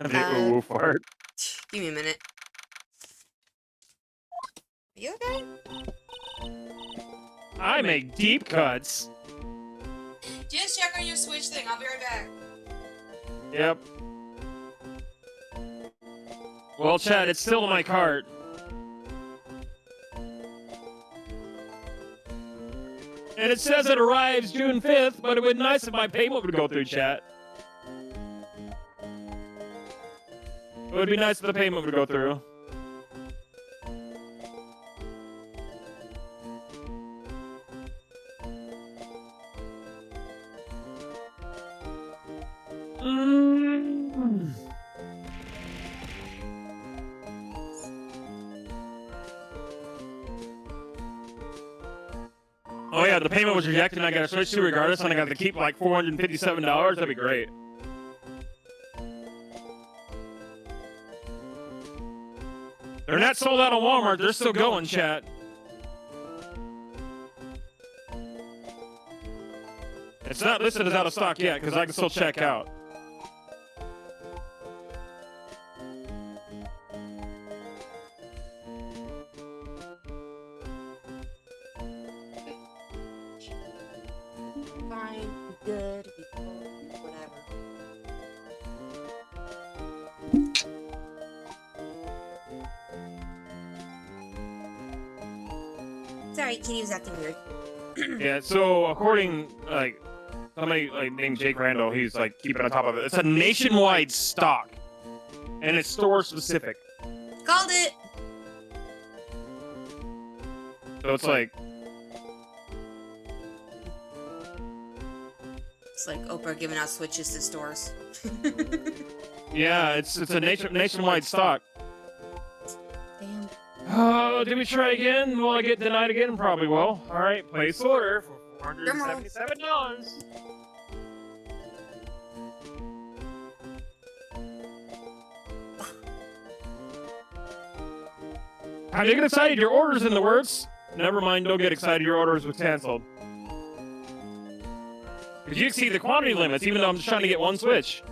The ooh fart. Give me a minute. Are you okay? I make deep cuts. Just check on your Switch thing. I'll be right back. Yep. Well, Chad, it's still in my cart. And it says it arrives June 5th, but it would be nice if my payment would go through, chat. It would be nice if the payment would go through. Oh yeah, the payment was rejected and I got to switch to regardless and I got to keep like $457. That'd be great. They're not sold out on Walmart. They're still going, chat. It's not listed as out of stock yet because I can still check out. Fine, good, whatever. Sorry, Kitty was acting weird. Yeah, so according, like, somebody like named Jake Randall, he's like keeping on top of it. It's a nationwide stock, and it's store specific. Called it! So it's like, It's like Oprah giving out Switches to stores. yeah, it's a nationwide stock. Damn. Oh, did we try again? Will I get denied again? Probably will. All right, place order for $477. How do you get excited? Your order's in the works. Never mind, don't get excited. Your orders was canceled. Because you exceed the quantity limits, even though I'm just trying to get one Switch.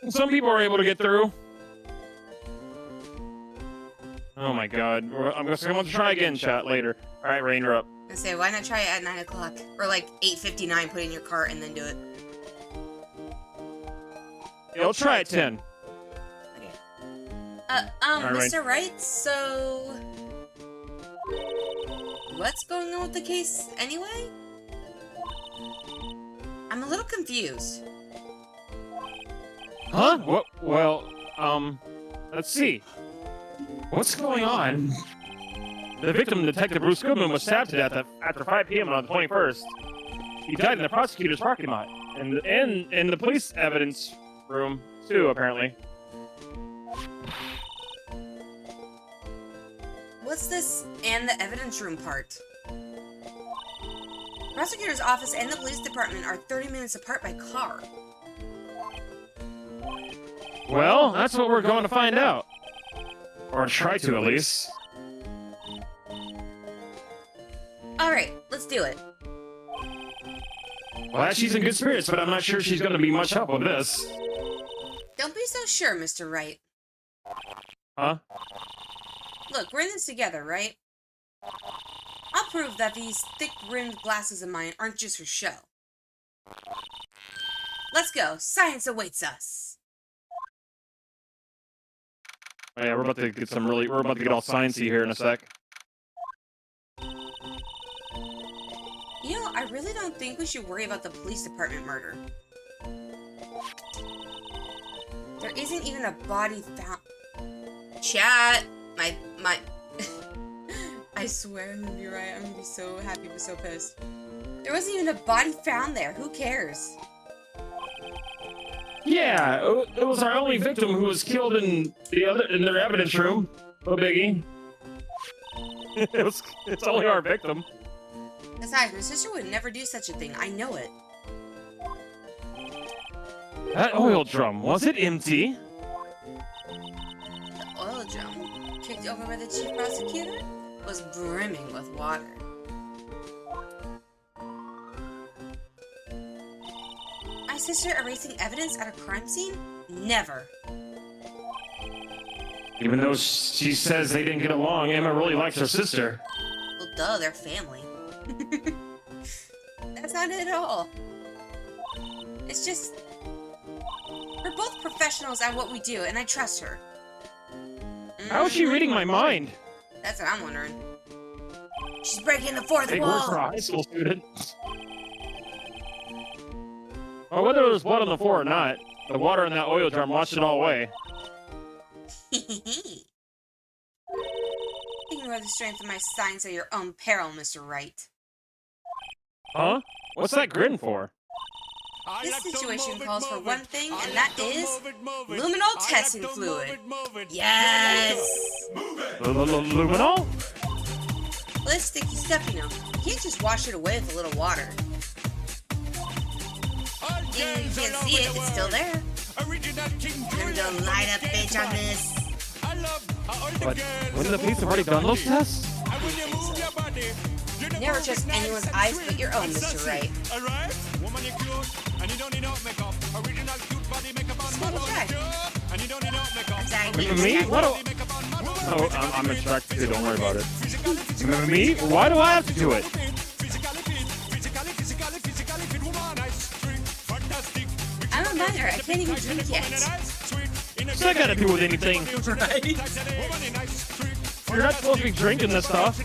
Some people are able to get through. Oh my god. I'm going to try again, chat, later. Alright, Rain, you're up. I say, why not try it at 9 o'clock? Or like 8:59, put it in your cart and then do it. Yeah, I'll try at 10. Okay. Alright, Mr. Wright, so... what's going on with the case anyway? I'm a little confused. Huh? What? Well, let's see. What's going on? The victim, Detective Bruce Goodman, was stabbed to death after 5 p.m. on the 21st. He died in the prosecutor's parking lot, and in the police evidence room, too, apparently. What's this and the evidence room part? Prosecutor's office and the police department are 30 minutes apart by car. Well, that's what we're going to find out. Or try to, at least. Alright, let's do it. Well, she's in good spirits, but I'm not sure she's going to be much help with this. Don't be so sure, Mr. Wright. Huh? Look, we're in this together, right? I'll prove that these thick-rimmed glasses of mine aren't just for show. Let's go. Science awaits us. Oh, yeah, we're about to get we're about to get all sciencey here in a sec. You know, I really don't think we should worry about the police department murder. There isn't even a body found. Chat! My... I swear I'm gonna be right. I'm gonna be so happy but so pissed. There wasn't even a body found there. Who cares? Yeah, it was our only victim who was killed in their evidence room. No biggie. It's only our victim. Besides, my sister would never do such a thing. I know it. That oil drum, was it empty? The oil drum, kicked over by the chief prosecutor, was brimming with water. sister erasing evidence at a crime scene? Never. Even though she says they didn't get along, Emma really likes her sister. Well, duh, they're family. That's not it at all. It's just... we're both professionals at what we do, and I trust her. How is she reading my mind? That's what I'm wondering. She's breaking the fourth Big wall! word for a high school student. Well, whether there was blood on the floor or not, the water in that oil drum washed it all away. Ignore the strength of my signs at your own peril, Mr. Wright. Huh? What's that grin for? This situation calls for one thing, and that is luminol testing fluid. Yes! Luminol? Well, it's sticky stuff, you know. You can't just wash it away with a little water. You can't see it, it's still there. I'm gonna light up bitch on this. But wouldn't the police have already done those tests? Never trust anyone's eyes but your own, Mr. Wright. Me? What do... Oh, I'm attracted to it, don't worry about it. Me? Why do I have to do it? I'm a minor, I can't even drink yet. What's that got to do with anything? Right? You're not supposed to be drinking this stuff.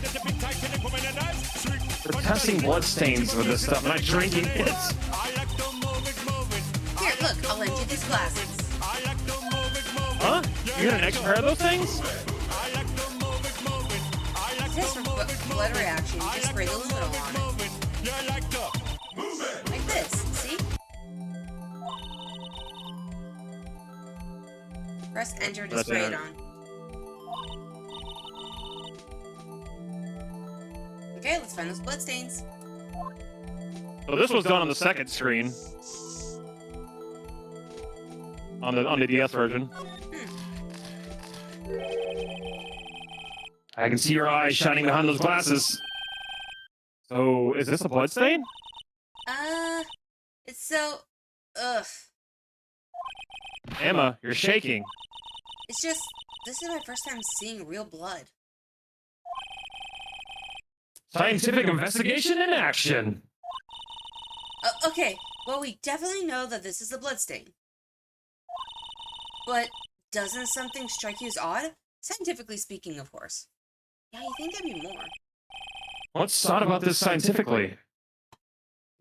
We're testing blood stains with this stuff, not drinking it. Here, look, I'll lend you these glasses. Huh? You got an extra pair of those things? Test for blood reaction, just spray the luminol on it. Like this, see? Press enter to spray it on. Okay, let's find those bloodstains. So this was done on the second screen. On the DS version. I can see your eyes shining behind those glasses. So, is this a bloodstain? It's so... ugh. Emma, you're shaking. It's just... this is my first time seeing real blood. Scientific investigation in action. Okay, well, we definitely know that this is a bloodstain. But doesn't something strike you as odd? Scientifically speaking, of course. Yeah, you think there'd be more. What's odd about this scientifically?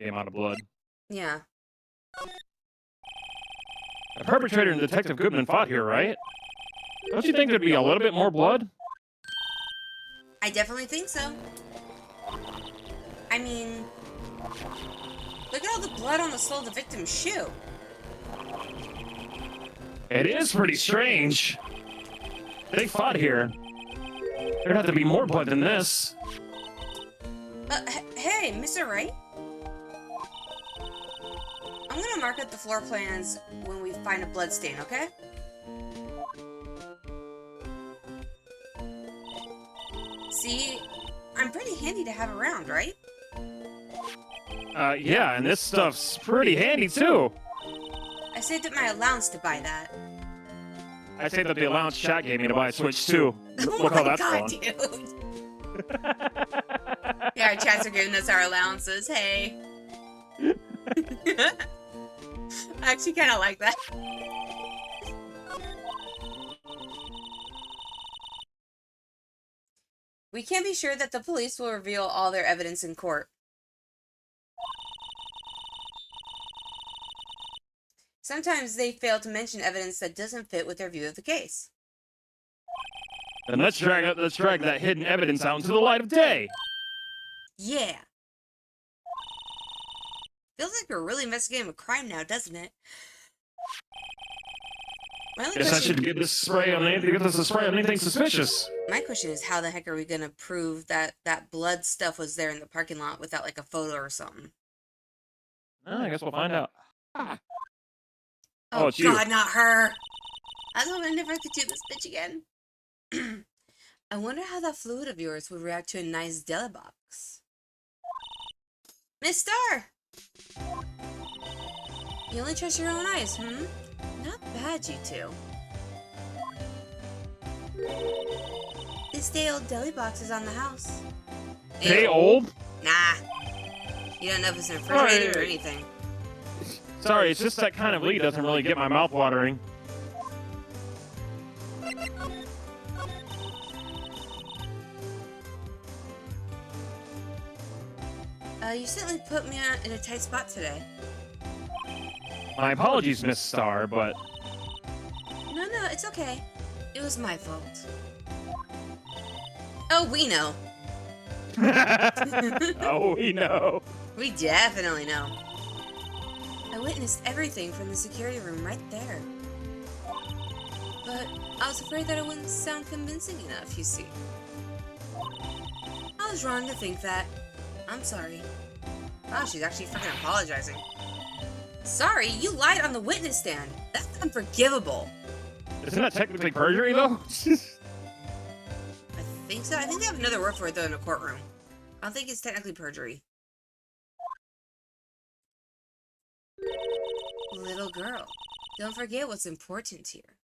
The amount of blood. Yeah. The perpetrator and Detective Goodman fought here, right? Don't you think there'd be a little bit more blood? I definitely think so. I mean... look at all the blood on the sole of the victim's shoe. It is pretty strange. They fought here. There'd have to be more blood than this. Hey, Mr. Wright? I'm gonna mark up the floor plans when we find a bloodstain, okay? See, I'm pretty handy to have around, right? Yeah, and this stuff's pretty handy, too. I saved up my allowance to buy that. I saved up the allowance chat gave me to buy a Switch, too. Look how that's going. Dude. Yeah, our chats are giving us our allowances, hey. I actually kind of like that. We can be sure that the police will reveal all their evidence in court. Sometimes they fail to mention evidence that doesn't fit with their view of the case. Then let's drag that hidden evidence out into the light of day. Yeah. Feels like we're really investigating a crime now, doesn't it? Guess I should get this spray on anything suspicious. My question is, how the heck are we gonna prove that that blood stuff was there in the parking lot without like a photo or something? I guess we'll find out. Oh, it's you. God, not her! I was hoping I never have to do this bitch again. I wonder how that fluid of yours would react to a nice deli box. Miss Star! You only trust your own eyes, Not bad, you two. This day-old deli box is on the house. Day old? Nah. You don't know if it's in a refrigerator or anything. Sorry, it's just that kind of lead doesn't really get my mouth watering. You certainly put me in a tight spot today. My apologies, Miss Star, but... No, it's okay. It was my fault. Oh, we know. Oh, we know. We definitely know. I witnessed everything from the security room right there. But I was afraid that it wouldn't sound convincing enough, you see. I was wrong to think that. I'm sorry. Wow, she's actually freaking apologizing. Sorry, you lied on the witness stand. That's unforgivable. Isn't that technically perjury, though? I think so. I think they have another word for it, though, in a courtroom. I don't think it's technically perjury. Little girl, don't forget what's important here.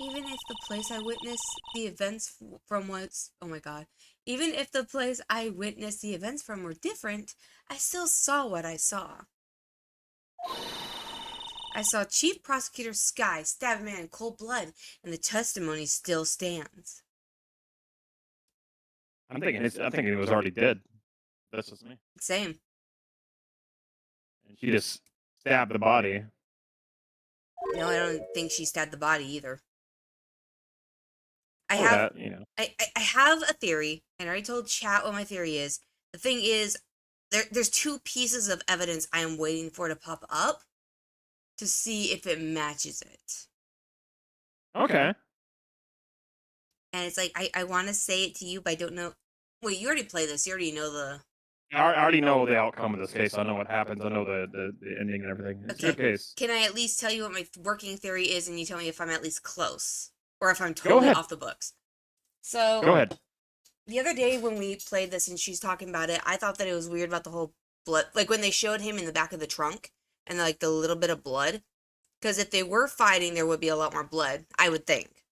Even if the place I witnessed the events from was... Oh my god. Even if the place I witnessed the events from were different, I still saw what I saw. I saw Chief Prosecutor Sky stab a man in cold blood, and the testimony still stands. I'm thinking he was already dead. That's just me. Same. And she just stabbed the body. No, I don't think she stabbed the body either. I have a theory, and I already told chat what my theory is. The thing is, there's two pieces of evidence I am waiting for to pop up to see if it matches it. Okay. And it's like, I want to say it to you, but I don't know. Wait, you already played this. You already know the... I already know the outcome of this case. I know what happens. I know the ending and everything. It's your case. Can I at least tell you what my working theory is, and you tell me if I'm at least close? Or if I'm totally off the books. So... Go ahead. The other day when we played this and she's talking about it, I thought that it was weird about the whole blood. Like when they showed him in the back of the trunk and like the little bit of blood. Because if they were fighting, there would be a lot more blood, I would think.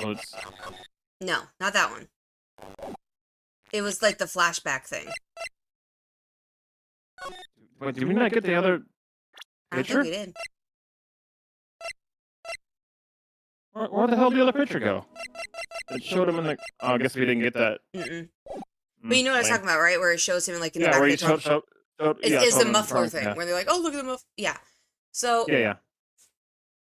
Well, no, not that one. It was like the flashback thing. Wait, did we not get the other picture? I think we did. Where the hell did the other picture go? It showed him in the... Oh, I guess we didn't get that. But you know what I was talking about, right? Where it shows him in, like, in the back of the trunk. It's the muffler thing, where they're like, oh, look at the muffler. Yeah. So,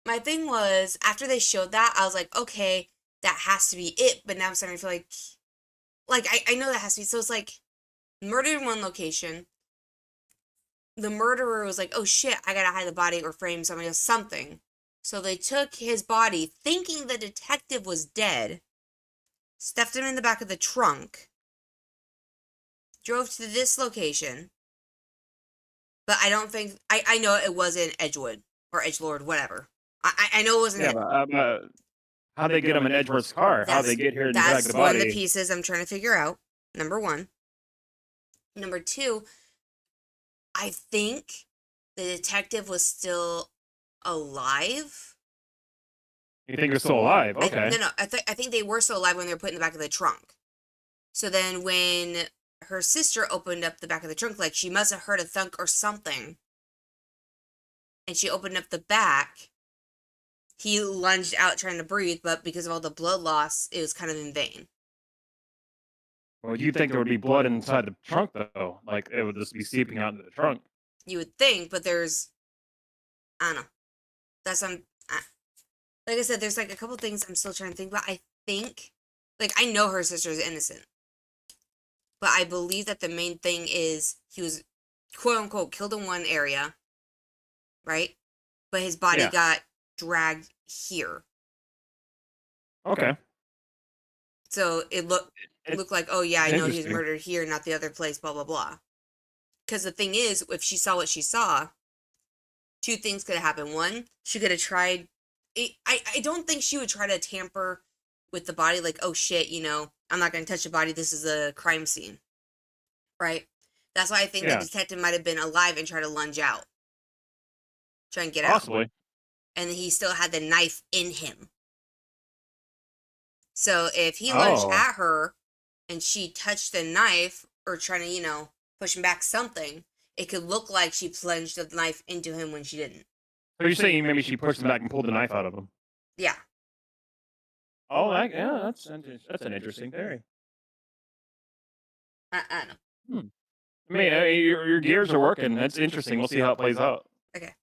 my thing was, after they showed that, I was like, okay, that has to be it. But now I'm starting to feel like I know that has to be. So it's like, murdered in one location. The murderer was like, oh shit, I gotta hide the body or frame somebody else, something. So they took his body, thinking the detective was dead, stuffed him in the back of the trunk, drove to this location, but I don't think... I know it wasn't Edgewood, or Edgelord, whatever. I know it wasn't... Yeah, but how'd they get him in Edgewood's car? How'd they get here and drag the body? That's one of the pieces I'm trying to figure out, number one. Number two, I think the detective was still alive. You think they're still alive? Okay. No. I think they were still alive when they were put in the back of the trunk. So then when her sister opened up the back of the trunk, like she must have heard a thunk or something, and she opened up the back, he lunged out trying to breathe, but because of all the blood loss, it was kind of in vain. Well, you'd think there would be blood inside the trunk, though. Like, it would just be seeping out into the trunk. You would think, but there's... I don't know. That's like I said, there's like a couple things I'm still trying to think about. I think, like, I know her sister is innocent, but I believe that the main thing is he was quote unquote killed in one area, right? But his body got dragged here. Okay. So it looked like, oh yeah, I know he was murdered here, not the other place, blah blah blah. Because the thing is, if she saw what she saw, two things could have happened. One, she could have tried... I don't think she would try to tamper with the body, like, oh shit, you know, I'm not going to touch the body, this is a crime scene. Right? That's why I think the detective might have been alive and tried to lunge out. Try and get Possibly. out. And he still had the knife in him. So if he lunged at her and she touched the knife or trying to, you know, push him back something, it could look like she plunged the knife into him when she didn't. So you're saying maybe she pushed him back and pulled the knife out of him? Yeah. Oh, that's an interesting theory. I know. I mean, your gears are working. That's interesting. We'll see how it plays out. Okay.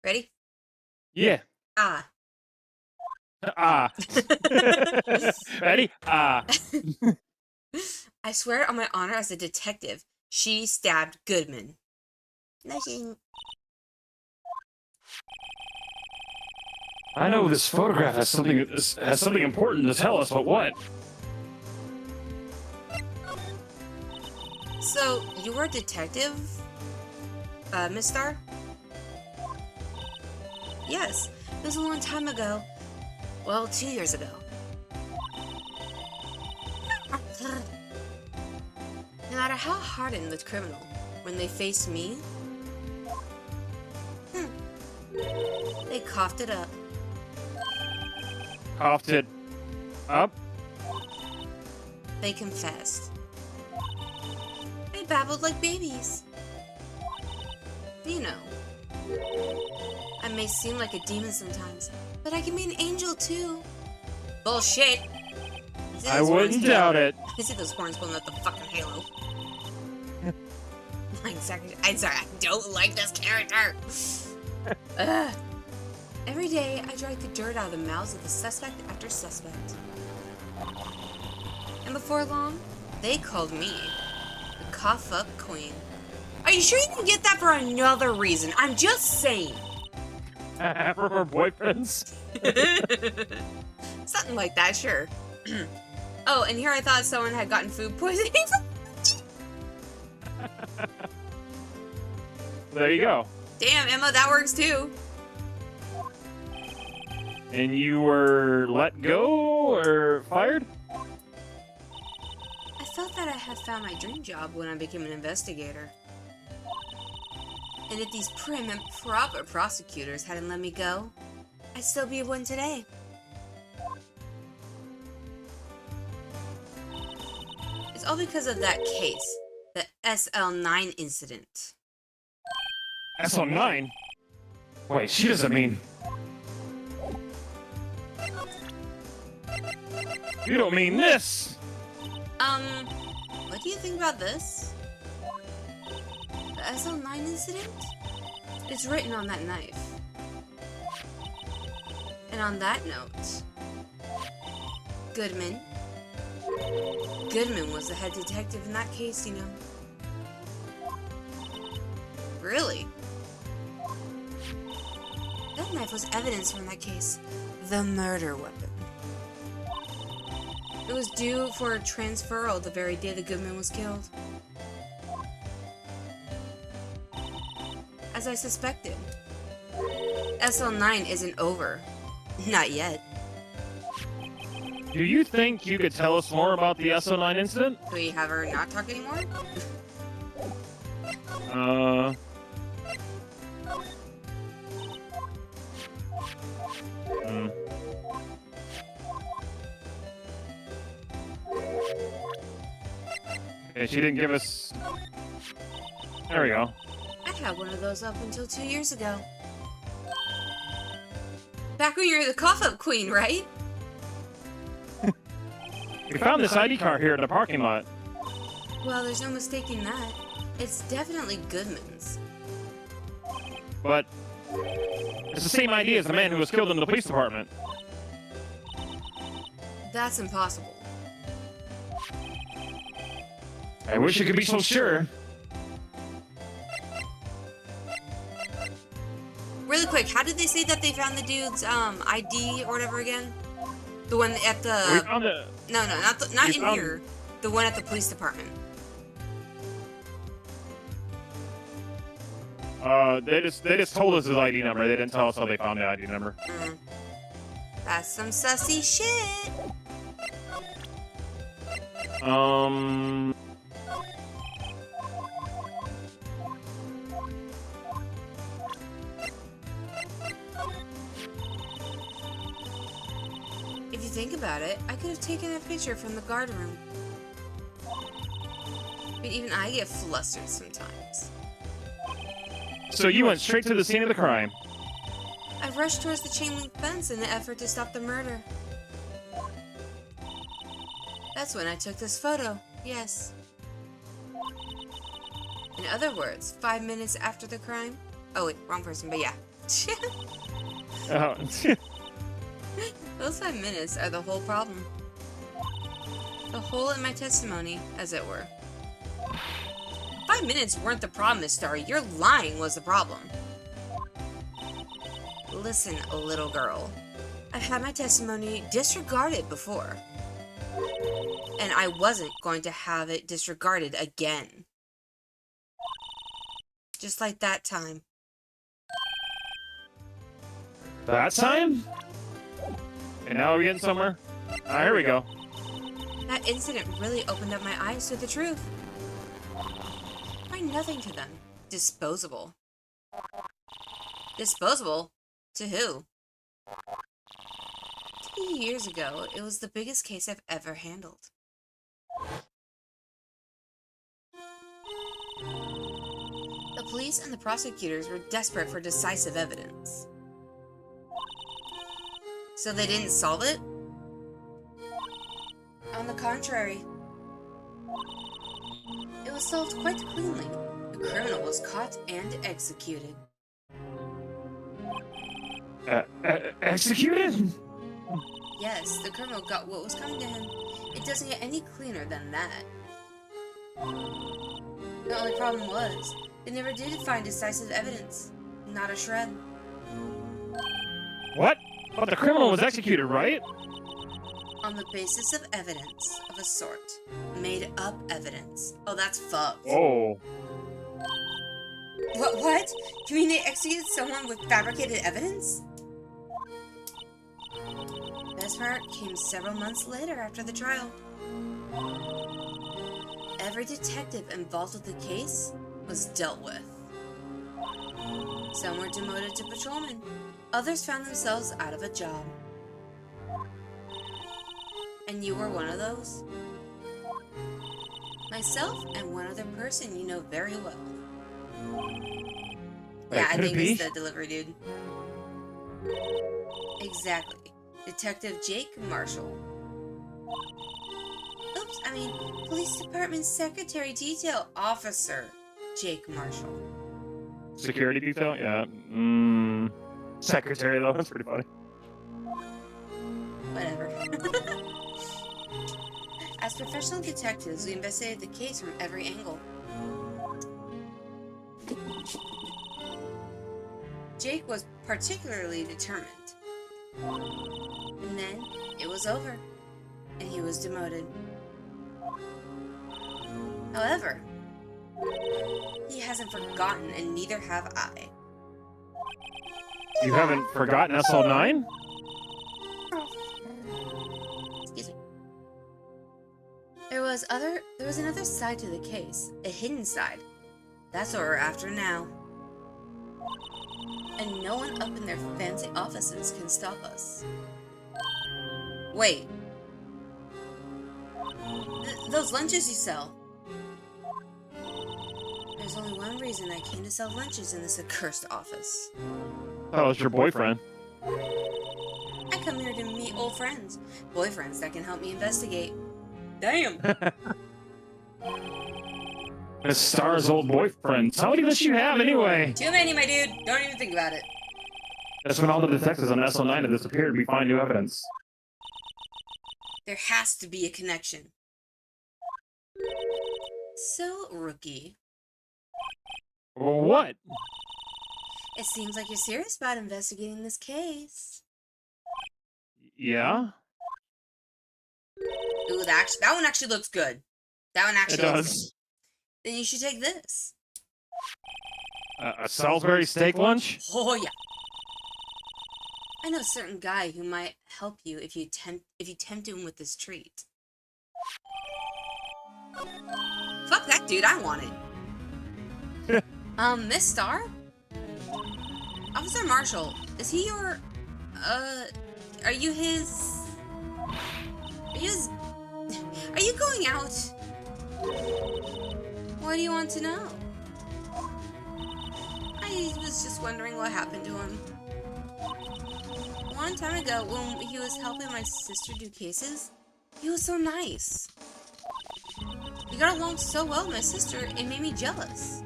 Ready? Yeah. Ah. Ready? I swear on my honor as a detective, she stabbed Goodman. Nothing. I know this photograph has something important to tell us, but what? So, you were a detective, Miss Star? Yes, it was a long time ago. Well, 2 years ago. No matter how hardened the criminal, when they faced me, they coughed it up. Coughed it up? They confessed. They babbled like babies. You know, I may seem like a demon sometimes, but I can be an angel too. Bullshit. I wouldn't doubt it. I see those horns pulling out the fucking halo. I'm sorry, I don't like this character. Every day, I drag the dirt out of the mouths of the suspect after suspect. And before long, they called me the cough-up queen. Are you sure you can get that for another reason? I'm just saying. For her boyfriends? Something like that, sure. Oh, and here I thought someone had gotten food poisoning. There you go. Damn, Emma, that works too. And you were let go or fired? I felt that I had found my dream job when I became an investigator. And if these prim and proper prosecutors hadn't let me go, I'd still be one today. It's all because of that case, the SL9 incident. SL9? Wait, she doesn't mean... You don't mean this! What do you think about this? The SL9 incident? It's written on that knife. And on that note, Goodman was the head detective in that case, you know. Really? That knife was evidence from that case. The murder weapon. It was due for a transferal the very day that Goodman was killed. As I suspected, SL9 isn't over. Not yet. Do you think you could tell us more about the SL9 incident? Do we have her not talk anymore? Okay, she didn't give us... There we go. I had one of those up until 2 years ago. Back when you were the cough-up queen, right? We found this ID card here in the parking lot. Well, there's no mistaking that. It's definitely Goodman's. But it's the same ID as the man who was killed in the police department. That's impossible. I wish you could be so sure. Really quick, how did they say that they found the dude's ID or whatever again? The one at the... We found it. No, not in here. The one at the police department. They just told us his ID number. They didn't tell us how they found the ID number. That's some sussy shit. think about it, I could have taken a picture from the guard room. But even I get flustered sometimes. So you went straight to the scene of the crime. I rushed towards the chain link fence in the effort to stop the murder. That's when I took this photo, yes. In other words, 5 minutes after the crime. Oh wait, wrong person, but yeah. Oh. Those 5 minutes are the whole problem. The hole in my testimony, as it were. 5 minutes weren't the problem, Miss Starry. Your lying was the problem. Listen, little girl. I've had my testimony disregarded before. And I wasn't going to have it disregarded again. Just like that time. That time? And now we're getting somewhere? Here we go. That incident really opened up my eyes to the truth. Find nothing to them. Disposable. Disposable? To who? 2 years ago, it was the biggest case I've ever handled. The police and the prosecutors were desperate for decisive evidence. So they didn't solve it? On the contrary. It was solved quite cleanly. The criminal was caught and executed. Executed? Yes, the criminal got what was coming to him. It doesn't get any cleaner than that. The only problem was, they never did find decisive evidence. Not a shred. What? But the criminal was executed, right? On the basis of evidence of a sort. Made up evidence. Oh, that's fucked. Oh. What? You mean they executed someone with fabricated evidence? Best part came several months later after the trial. Every detective involved with the case was dealt with. Some were demoted to patrolmen. Others found themselves out of a job. And you were one of those? Myself and one other person you know very well. Yeah, I think it's the delivery dude. Exactly. Detective Jake Marshall. Oops, I mean, Police Department Secretary Detail Officer Jake Marshall. Security detail? Yeah. Secretary, though. That's pretty funny. Whatever. As professional detectives, we investigated the case from every angle. Jake was particularly determined. And then, it was over. And he was demoted. However, he hasn't forgotten, and neither have I. You haven't forgotten SL9? Excuse me. There was another side to the case, a hidden side. That's what we're after now. And no one up in their fancy offices can stop us. Wait. Those lunches you sell. There's only one reason I came to sell lunches in this accursed office. Oh, it's your boyfriend. I come here to meet old friends. Boyfriends that can help me investigate. Damn! Miss Star's old boyfriend. How many does she have, anyway? Too many, my dude. Don't even think about it. That's when all the detectives on SL9 have disappeared. We find new evidence. There has to be a connection. So, Rookie. What? It seems like you're serious about investigating this case. Yeah? Ooh, that one actually looks good. That one actually looks good. Then you should take this. A Salisbury steak lunch? Oh, yeah. I know a certain guy who might help you if you tempt him with this treat. Fuck that dude, I want it. Miss Star? Officer Marshall, is he your, are you his... Are you going out? Why do you want to know? I was just wondering what happened to him. A long time ago, when he was helping my sister do cases, he was so nice. We got along so well with my sister, it made me jealous.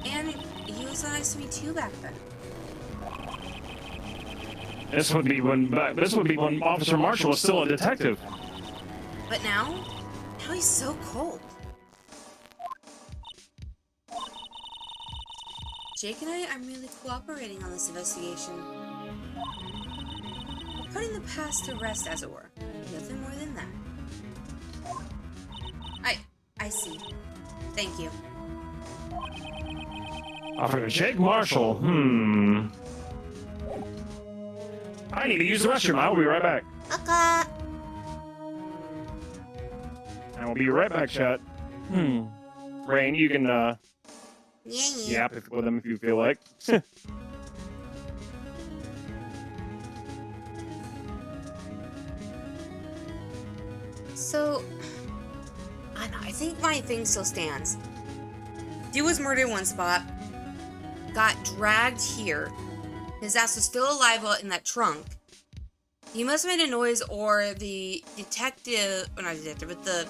And he was so nice to me too back then. This would be when Officer Marshall was still a detective. But now he's so cold. Jake and I are merely cooperating on this investigation. We're putting the past to rest, as it were. Nothing more than that. I see. Thank you. Officer Jake Marshall. I need to use the restroom. I will be right back. Okay. I will be right back, chat. Rain, you can yap with them if you feel like. So, I don't know, I think my thing still stands. Dude was murdered in one spot, got dragged here. His ass was still alive in that trunk. He must have made a noise, or the detective, or not detective, but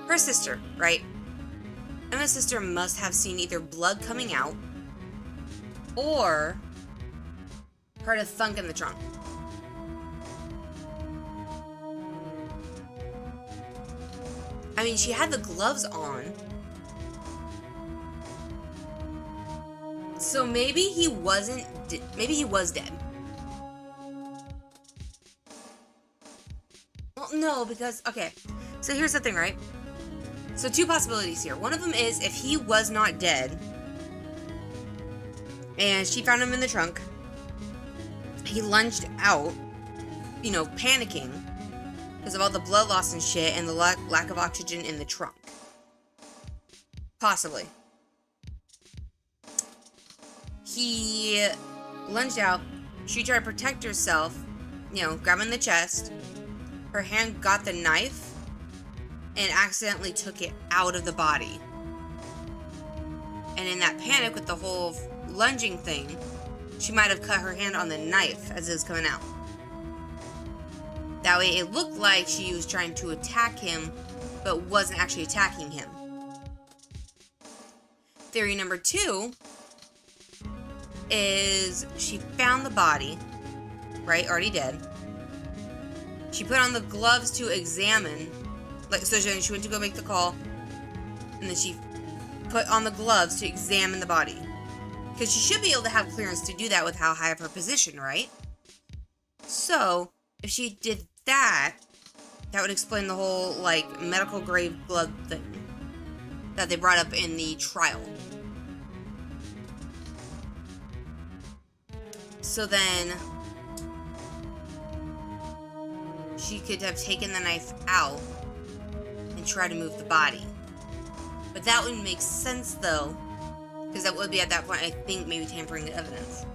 her sister, right? Emma's sister must have seen either blood coming out, or heard a thunk in the trunk. I mean, she had the gloves on. So maybe he wasn't, maybe he was dead. Well, no, because, okay. So here's the thing, right? So two possibilities here. One of them is if he was not dead, and she found him in the trunk, he lunged out, you know, panicking, because of all the blood loss and shit and the lack of oxygen in the trunk. Possibly. He lunged out. She tried to protect herself, you know, grabbing the chest. Her hand got the knife and accidentally took it out of the body. And in that panic with the whole lunging thing, she might have cut her hand on the knife as it was coming out. That way it looked like she was trying to attack him, but wasn't actually attacking him. Theory number 2 is she found the body, right, already dead. She put on the gloves to examine, like, so she went to go make the call, and then she put on the gloves to examine the body. Because she should be able to have clearance to do that with how high of her position, right? So, if she did that, that would explain the whole, like, medical grade blood thing that they brought up in the trial. So then, she could have taken the knife out and tried to move the body. But that wouldn't make sense, though, because that would be, at that point, I think, maybe tampering the evidence.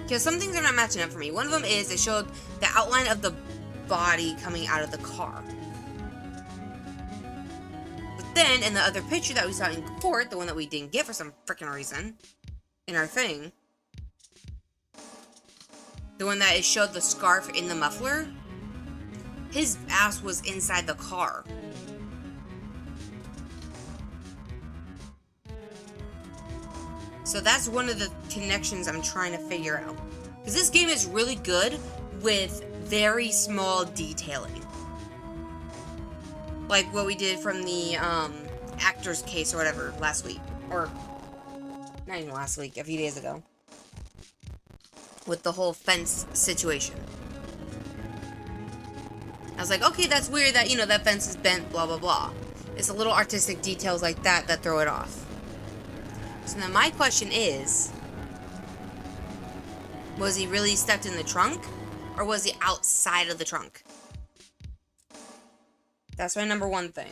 Because some things are not matching up for me. One of them is they showed the outline of the body coming out of the car. But then, in the other picture that we saw in court, the one that we didn't get for some freaking reason, in our thing, the one that showed the scarf in the muffler, his ass was inside the car. So that's one of the connections I'm trying to figure out. Because this game is really good with very small detailing. Like what we did from the actor's case or whatever last week. Or, not even last week, a few days ago. With the whole fence situation. I was like, okay, that's weird that, you know, that fence is bent, blah, blah, blah. It's the little artistic details like that that throw it off. So now my question is, was he really stuck in the trunk? Or was he outside of the trunk? That's my number one thing.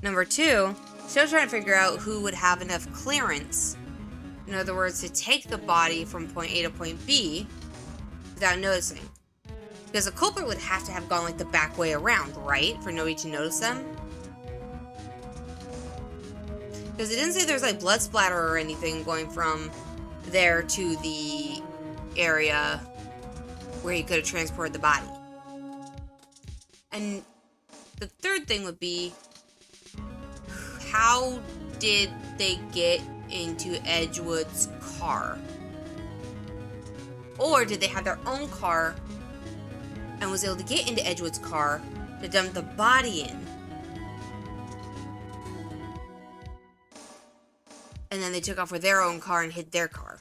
Number 2, still trying to figure out who would have enough clearance, in other words, to take the body from point A to point B without noticing. Because the culprit would have to have gone like the back way around, right? For nobody to notice them. Because it didn't say there's like blood splatter or anything going from there to the area where he could have transported the body. And the third thing would be, how did they get into Edgewood's car? Or did they have their own car and was able to get into Edgewood's car to dump the body in? And then they took off with their own car and hid their car.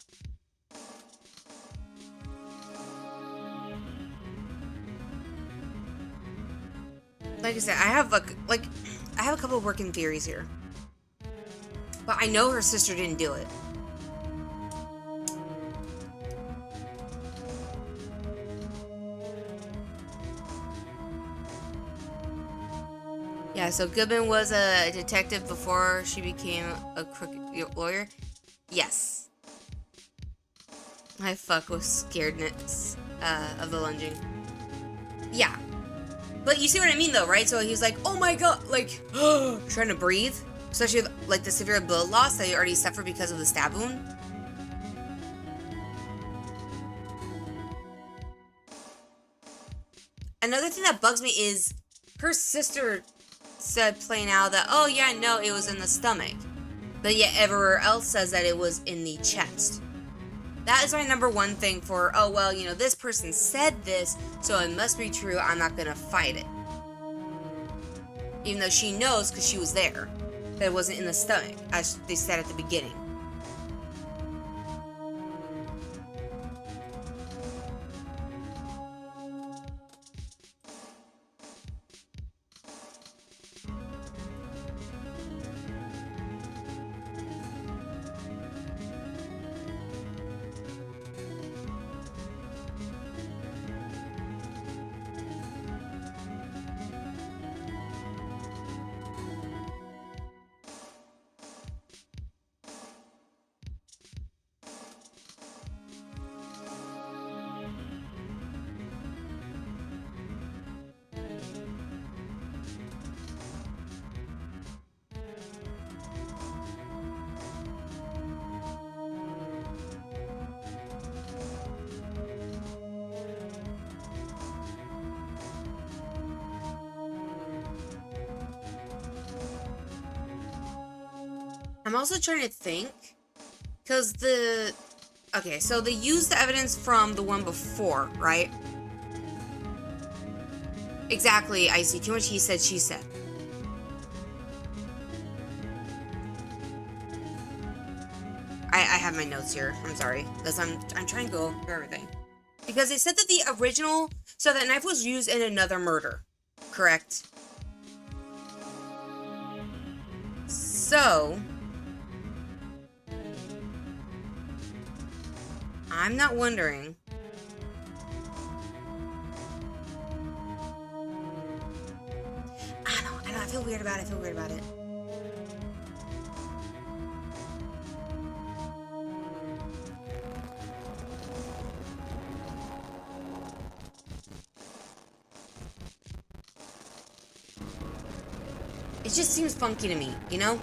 Like I said, I have a couple of working theories here. But I know her sister didn't do it. Yeah, so Goodman was a detective before she became a crooked lawyer. Yes. I fuck with scaredness of the lunging. Yeah. But you see what I mean though, right? So he was like, oh my god, like, trying to breathe. Especially with, like, the severe blood loss that he already suffered because of the stab wound. Another thing that bugs me is her sister said plain out that, oh yeah, no, it was in the stomach. But yet everywhere else says that it was in the chest. That is my number one thing for, oh well, you know, this person said this, so it must be true, I'm not gonna fight it. Even though she knows, because she was there, that it wasn't in the stomach, as they said at the beginning. I'm also trying to think, because okay, so they used the evidence from the one before, right? Exactly, I see. Too much he said, she said. I have my notes here. I'm sorry, because I'm trying to go through everything. Because they said that the original, so that knife was used in another murder, correct? So I'm not wondering. I know, I feel weird about it, It just seems funky to me, you know?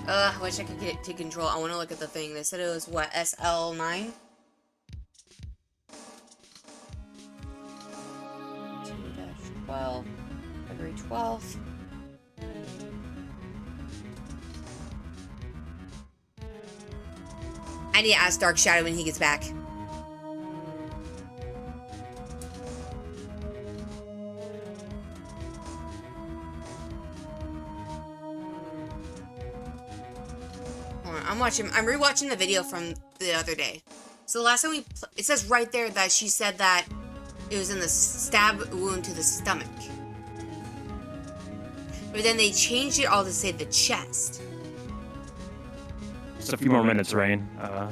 I wish I could get it to control. I want to look at the thing. They said it was, what, SL9? 2-12. February 12th. I need to ask Dark Shadow when he gets back. I'm rewatching the video from the other day. So the last time it says right there that she said that it was in the stab wound to the stomach. But then they changed it all to say the chest. Just a few more minutes, Rain. I'm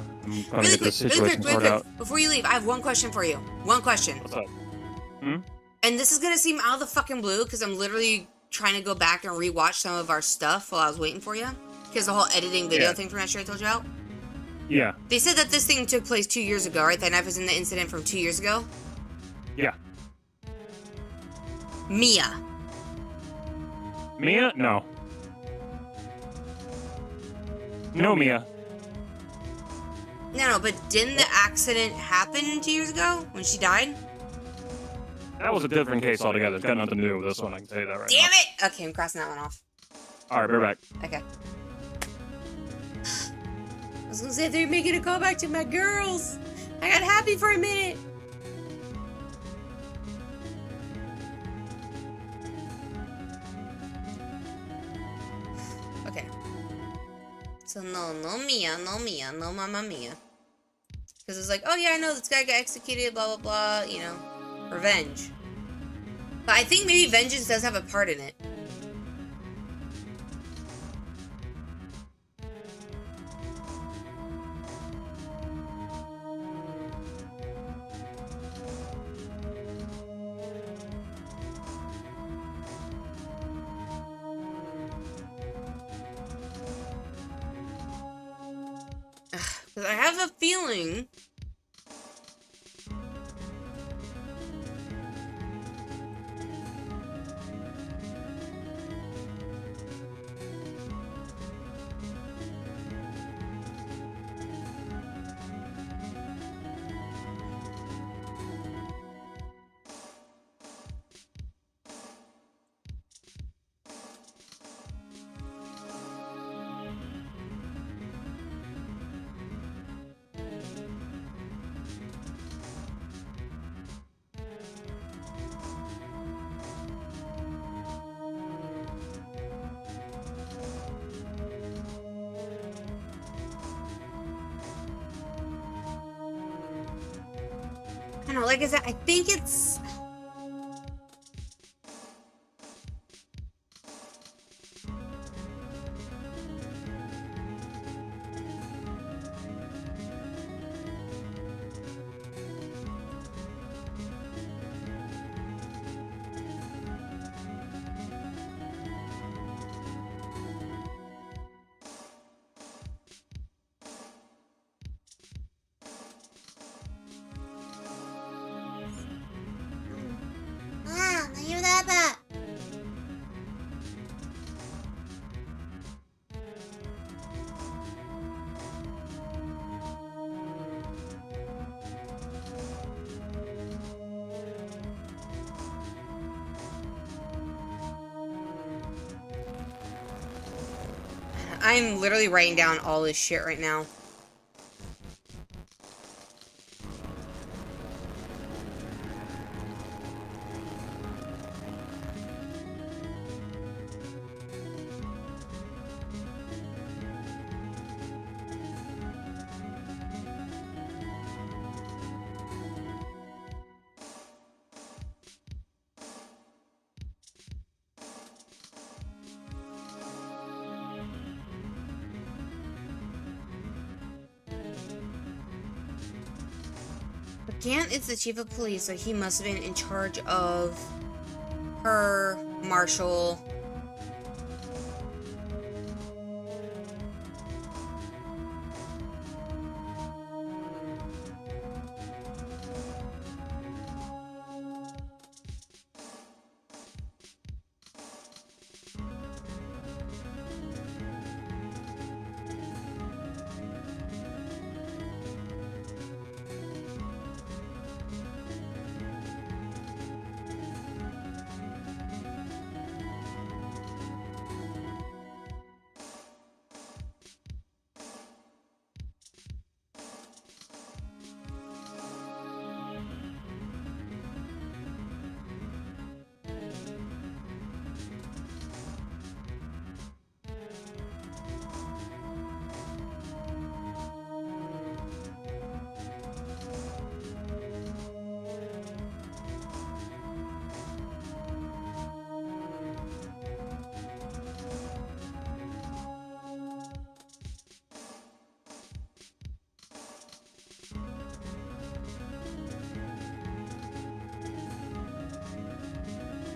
gonna get this situation sorted out. Before you leave, I have one question for you. One question. What's up? And this is gonna seem out of the fucking blue because I'm literally trying to go back and rewatch some of our stuff while I was waiting for you. Because the whole editing video thing from yesterday I told you about. Yeah. They said that this thing took place 2 years ago, right? That knife was in the incident from 2 years ago? Yeah. Mia? No. No, Mia. No, but didn't the accident happen 2 years ago when she died? That was a different case altogether. It's got nothing to do with this one, I can tell you that right now. Damn it! Okay, I'm crossing that one off. Alright, be right back. Okay. I was gonna say they're making a callback to my girls. I got happy for a minute. Okay. So no Mia, no Mama Mia. Because it's like, oh yeah, I know this guy got executed, blah, blah, blah, you know. Revenge. But I think maybe vengeance does have a part in it. Because I have a feeling... I don't know, like I said, I think it's... I'm literally writing down all this shit right now. Gant is the chief of police, so he must have been in charge of her, Marshall.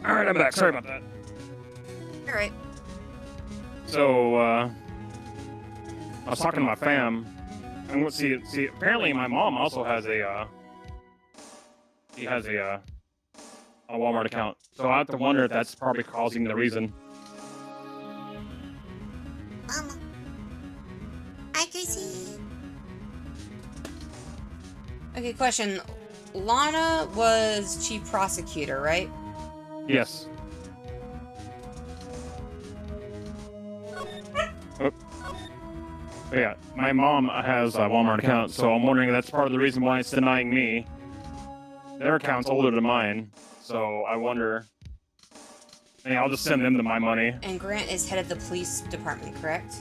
Alright, I'm back. Sorry about that. Alright. So, I was talking to my fam, and let's see, apparently my mom also has a Walmart account. So I have to wonder if that's probably causing the reason. Mama. I can see. Okay, question. Lana was chief prosecutor, right? Yes. Oh. Yeah, my mom has a Walmart account, so I'm wondering if that's part of the reason why it's denying me. Their account's older than mine, so I wonder. Hey, I'll just send them my money. And Grant is head of the police department, correct?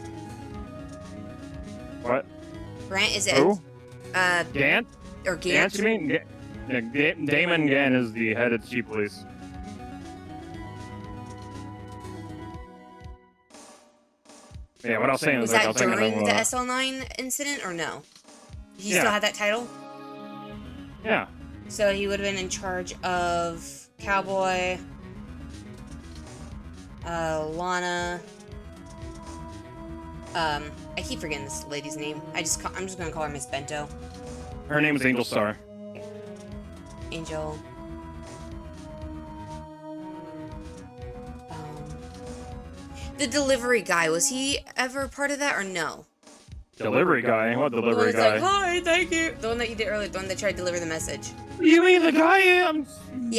What? Grant is Who? Gant? Or Gant? Gant, you mean? Damon Gant is the head of the chief police. Yeah, what I was saying was like, that during the SL9 incident, or no? He still had that title? Yeah. So he would have been in charge of Cowboy, Lana. I keep forgetting this lady's name. I'm just gonna call her Miss Bento. Her name is Angel Star. Angel. The delivery guy, was he ever part of that or no? Delivery guy? What delivery guy? Like, hi, thank you. The one that you did earlier, the one that tried to deliver the message. You mean the guy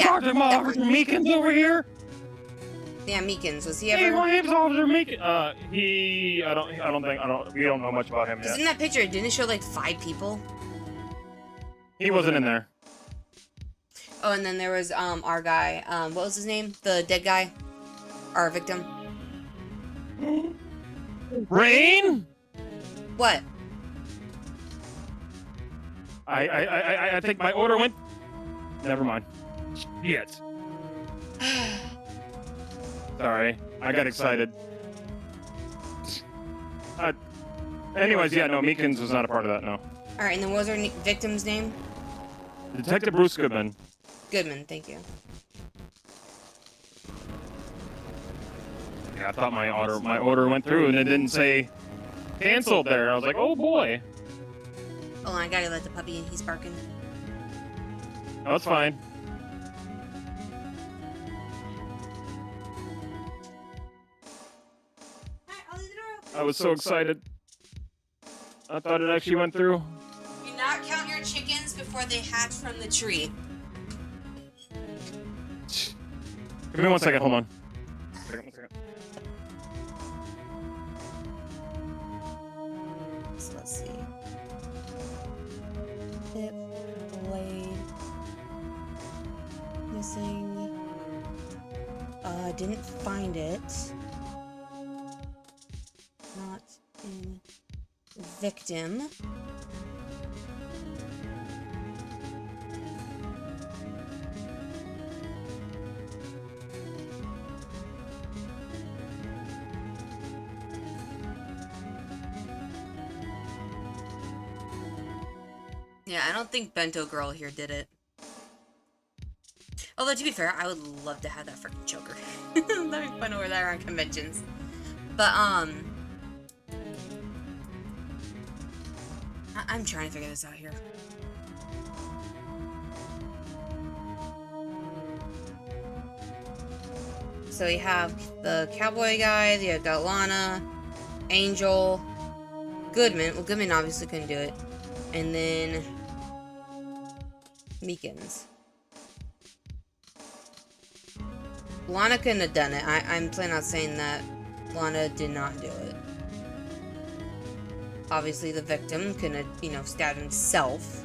talking about Officer Meekins over here? Yeah, Meekins. Was he ever? Hey, my name's Officer Meekins. We don't know much about him yet. In that picture, didn't it show like 5 people? He wasn't in there. Oh, and then there was our guy. What was his name? The dead guy, our victim. Rain? What? I think my order went. Never mind. Shit. Sorry, I got excited. Anyways, yeah, no, Meekins was not a part of that, no. Alright, and then what was our victim's name? Detective Bruce Goodman. Goodman, thank you. Yeah, I thought my order went through and it didn't say canceled there. I was like, oh boy. Oh, I gotta let the puppy in. He's barking. Oh, it's fine. I was so excited. I thought it actually went through. Do not count your chickens before they hatch from the tree. Give me 1 second, hold on. 1 second. So let's see. Tip, blade. Missing. Didn't find it. Not in victim. Yeah, I don't think Bento Girl here did it. Although, to be fair, I would love to have that freaking choker. That'd be fun over there on conventions. But, I'm trying to figure this out here. So you have the cowboy guys, you got Lana, Angel, Goodman. Well, Goodman obviously couldn't do it. And then Meekins. Lana couldn't have done it. I'm planning on saying that Lana did not do it. Obviously, the victim couldn't have, stabbed himself.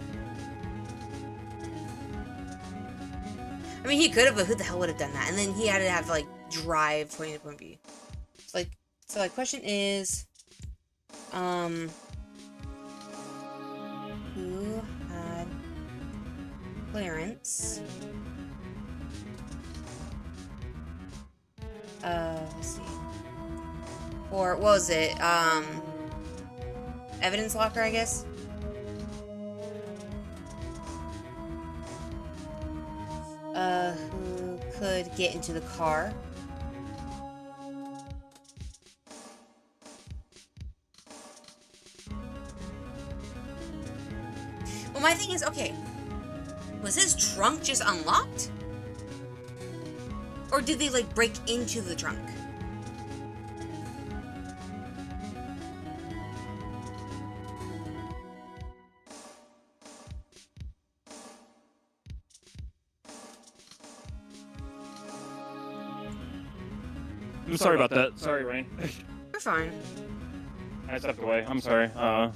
I mean, he could have, but who the hell would have done that? And then he had to have, like, drive point A to point B. So, the question is, who had clearance? Let's see. Or, what was it? Evidence locker, I guess? Who could get into the car. Well, my thing is, okay, was his trunk just unlocked? Or did they, like, break into the trunk? I'm sorry about that. Sorry, Rain. You're fine. I stepped away. I'm sorry. I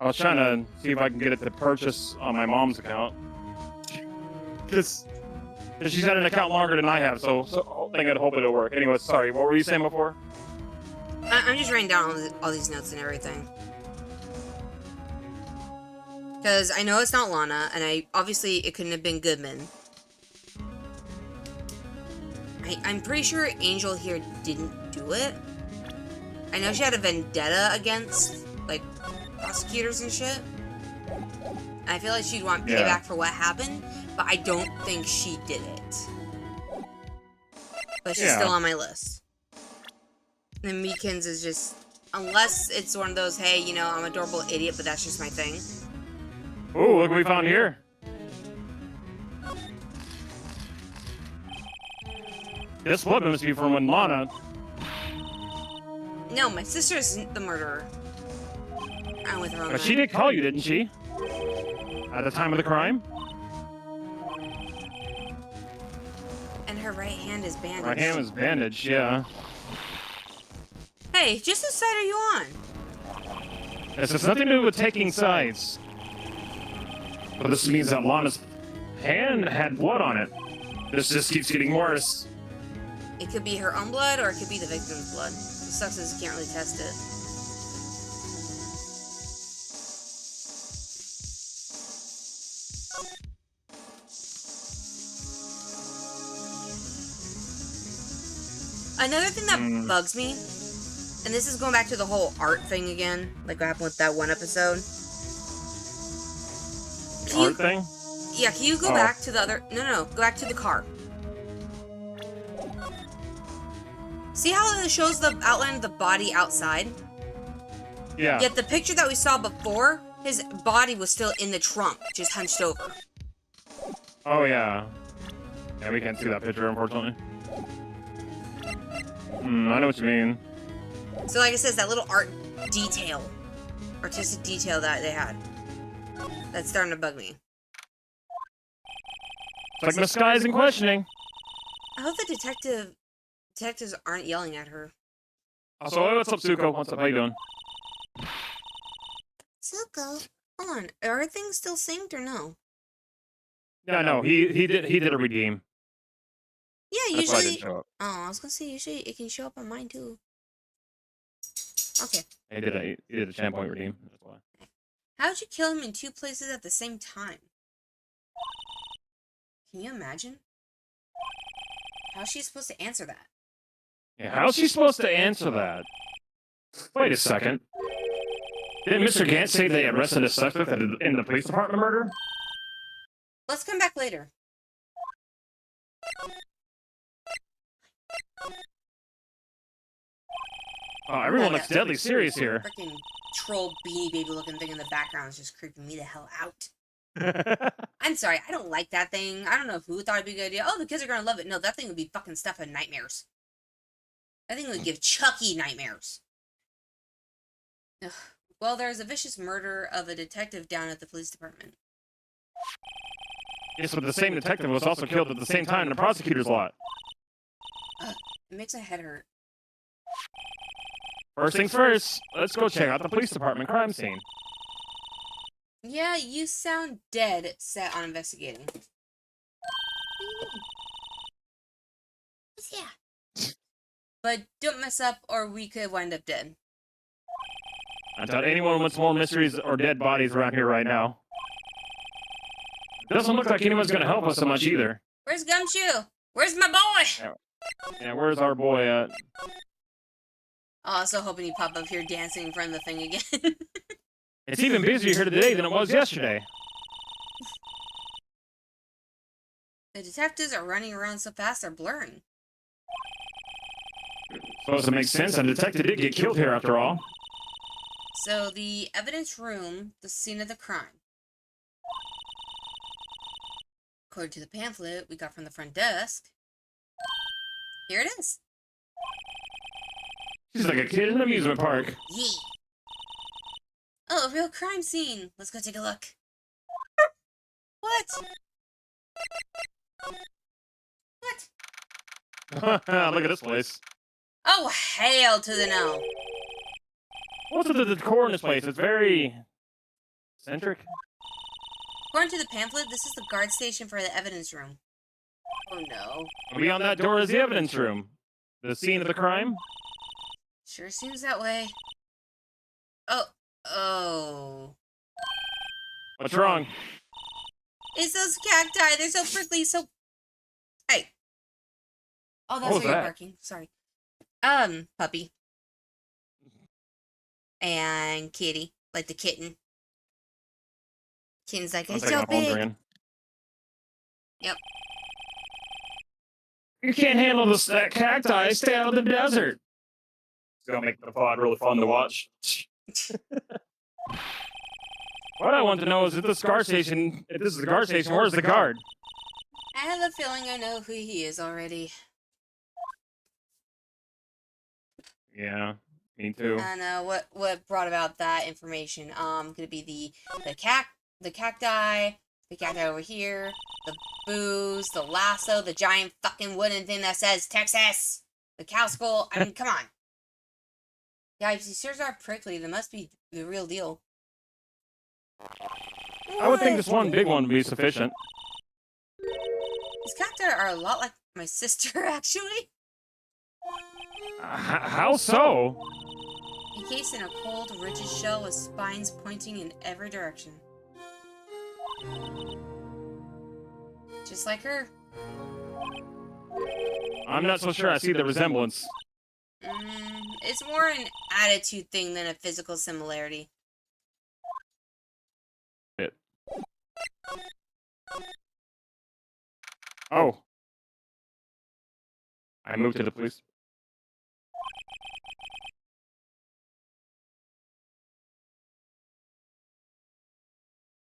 was trying to see if I can get it to purchase on my mom's account. Because she's had an account longer than I have, so I think I'd hope it'll work. Anyway, sorry. What were you saying before? I'm just writing down all these notes and everything. Because I know it's not Lana, and obviously it couldn't have been Goodman. I'm pretty sure Angel here didn't do it. I know she had a vendetta against, like, prosecutors and shit. I feel like she'd want payback for what happened, but I don't think she did it. But she's still on my list. And Meekins is just, unless it's one of those, hey, you know, I'm an adorable idiot, but that's just my thing. Ooh, look what we found here. This blood must be from when Lana... No, my sister isn't the murderer. I'm with her own. But she did call you, didn't she? At the time of the crime? And her right hand is bandaged. Right hand was bandaged, yeah. Hey, just whose side are you on? This has nothing to do with taking sides. But this means that Lana's hand had blood on it. This just keeps getting worse. It could be her own blood, or it could be the victim's blood. It sucks is you can't really test it. Another thing that bugs me, and this is going back to the whole art thing again, like what happened with that one episode. Art thing? Yeah, can you go back to the other... No, go back to the car. See how it shows the outline of the body outside? Yeah. Yet the picture that we saw before, his body was still in the trunk, just hunched over. Oh, yeah. Yeah, we can't see that picture, unfortunately. I know what you mean. So like I said, that little artistic detail that they had. That's starting to bug me. It's like misguised and questioning. I hope the detectives aren't yelling at her. Also, what's up, Zuko? What's up? How you doing? Zuko, hold on. Are things still synced or no? Yeah, no. He did a redeem. Yeah, That's why I usually. didn't show up. Oh, I was gonna say usually it can show up on mine too. Okay. He did a 10-point redeem. That's why. How'd you kill him in two places at the same time? Can you imagine? How's she supposed to answer that? Yeah, how's she supposed to answer that? Wait a second. Didn't Mr. Gant say they arrested a suspect in the police department murder? Let's come back later. Oh, everyone looks deadly serious here. Freaking troll beanie baby looking thing in the background is just creeping me the hell out. I'm sorry, I don't like that thing. I don't know who thought it'd be a good idea. Oh, the kids are gonna love it. No, that thing would be fucking stuff of nightmares. That thing would give Chucky nightmares. Ugh. Well, there's a vicious murder of a detective down at the police department. Yes, but the same detective was also killed at the same time in the prosecutor's lot. It makes my head hurt. First things first, let's go check out the police department crime scene. Yeah, you sound dead set on investigating. Yeah. But don't mess up or we could wind up dead. I doubt anyone wants more mysteries or dead bodies around here right now. It doesn't look like anyone's gonna help us so much either. Where's Gumshoe? Where's my boy? Yeah, where's our boy at? Oh, I was so hoping he'd pop up here dancing in front of the thing again. It's even busier here today than it was yesterday. The detectives are running around so fast they're blurring. Suppose it makes sense. A detective did get killed here after all. So the evidence room, the scene of the crime. According to the pamphlet we got from the front desk, here it is. She's like a kid in an amusement park. Yee. Oh, a real crime scene. Let's go take a look. What? What? Look at this place. Oh, hail to the no. What's with the decor in this place? It's very eccentric. According to the pamphlet, this is the guard station for the evidence room. Oh no. Beyond that door is the evidence room. The scene of the crime? Sure seems that way. Oh. What's wrong? It's those cacti. They're so prickly, so... Hey. Oh, that's where you're barking. Sorry. Puppy. And kitty. Like the kitten. Kitten's like, it's so big. Yep. You can't handle the cacti. Stay out of the desert. It's gonna make the pod really fun to watch. What I want to know is if this is the guard station, where's the guard? I have a feeling I know who he is already. Yeah, me too. I know what brought about that information. Could it be the cacti, the cacti over here, the booze, the lasso, the giant fucking wooden thing that says Texas, the cow skull. I mean, come on. Yeah, if these ears are prickly, they must be the real deal. I would think this one big one would be sufficient. These cacti are a lot like my sister, actually. How so? Encased in a cold, rigid shell with spines pointing in every direction. Just like her. I'm not so sure I see the resemblance. It's more an attitude thing than a physical similarity. Oh. I moved to the police.